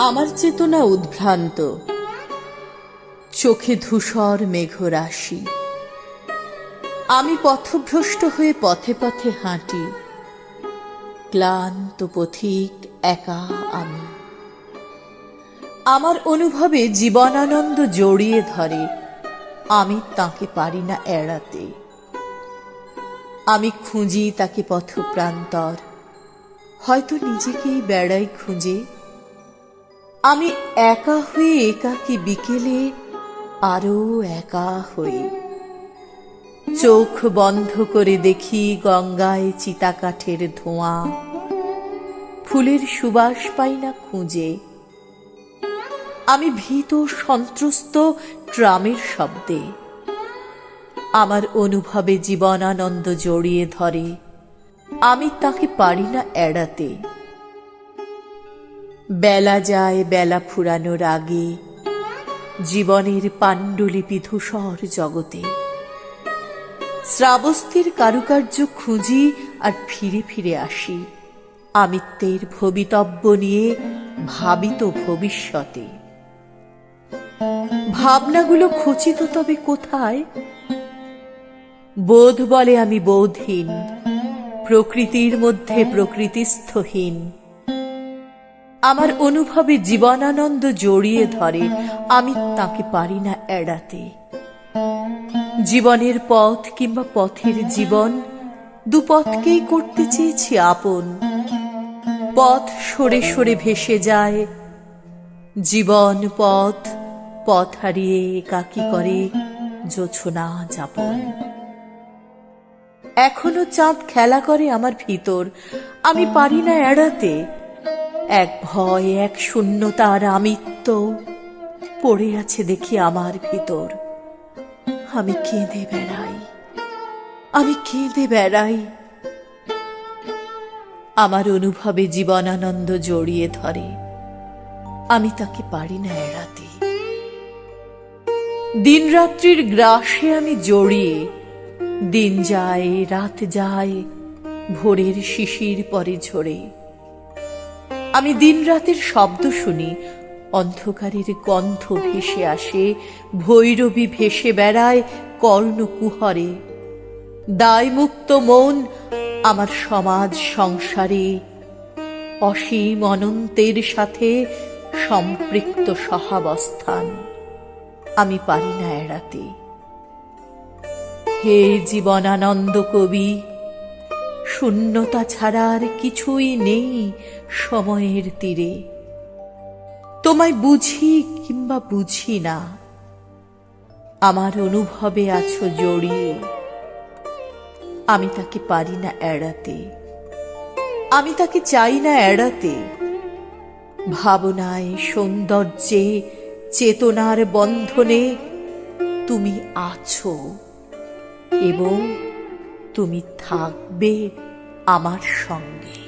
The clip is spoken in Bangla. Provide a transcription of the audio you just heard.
আমার চেতনা উদ্ভ্রান্ত, চোখে ধূসর মেঘরাশি। আমি পথভ্রষ্ট হয়ে পথে পথে হাঁটি, ক্লান্ত পথিক একা আমি। আমার অনুভবে জীবনানন্দ জড়িয়ে ধরে, আমি তাকে পারি না এড়াতে। আমি খুঁজি তাকে পথপ্রান্তর, হয়তো নিজেকেই বেড়াই খুঁজে। আমি একা হয়ে একাকী বিকেলে আরো একা হই। চোখ বন্ধ করে দেখি গঙ্গায় চিতাকাঠের ধোঁয়া, ফুলের সুবাস পাই না খুঁজে। আমি ভীত সন্ত্রস্ত ট্রামের শব্দে, আমার অনুভবে জীবনানন্দ জড়িয়ে ধরে, আমি তাকে পারি না এড়াতে। বেলা যায় বেলা ফুরানোর আগে, জীবনের পাণ্ডুলিপি ধূসর জগতে। শ্রাবস্তির কারুকার্য খুঁজি আর ফিরে ফিরে আসি, আমিত্বের ভবিতব্য নিয়ে ভাবিত ভবিষ্যতে। ভাবনাগুলো খচিত তবে কোথায়? বোধ বলে আমি বোধহীন, প্রকৃতির মধ্যে প্রকৃতিস্থহীন। আমার অনুভবে জীবনানন্দ জড়িয়ে ধরে, আমি তাকে পারি না এড়াতে। জীবনের পথ কিংবা পথের জীবন, দুপথকেই করতে চেয়েছি আপন। পথ সরে সরে ভেসে যায়, জীবন পথ পথ হারিয়ে একাকী করে জোছনা যাপন। এখনো চাঁদ খেলা করে আমার ভিতর, আমি পারি না এড়াতে। এক ভয় এক শূন্যতার আমিত্ব পড়ে আছে দেখি আমার ভিতর। আমি কেঁদে বেড়াই, আমি কেঁদে বেড়াই। আমার অনুভবে জীবনানন্দ জড়িয়ে ধরে, আমি তাকে পারি না এড়াতে। দিন রাত্রির গ্রাসে আমি জড়িয়ে, দিন যায় রাত যায়, ভোরের শিশির পরে ঝরে। আমি দিন রাতের শব্দ শুনি, অন্ধকারের গন্ধ ভেসে আসে, ভৈরবী ভেসে বেড়ায় কর্ণকুহরে। দায়মুক্ত মন আমার সমাজ সংসারে, অসীম অনন্তের সাথে সম্পৃক্ত সহাবস্থান, আমি পারি না এড়াতে। হে জীবনানন্দ কবি, শূন্যতা ছাড়ার কিছুই নেই সময়ের তীরে। তোমায় বুঝি কিংবা বুঝি না, আমার অনুভবে আছো জড়িয়ে, আমি তাকে পারি না এড়াতে। আমি তাকে চাই না এড়াতে। ভাবনায় সৌন্দর্যে চেতনার বন্ধনে তুমি আছো, এবং তুমি থাকবে আমার সঙ্গে।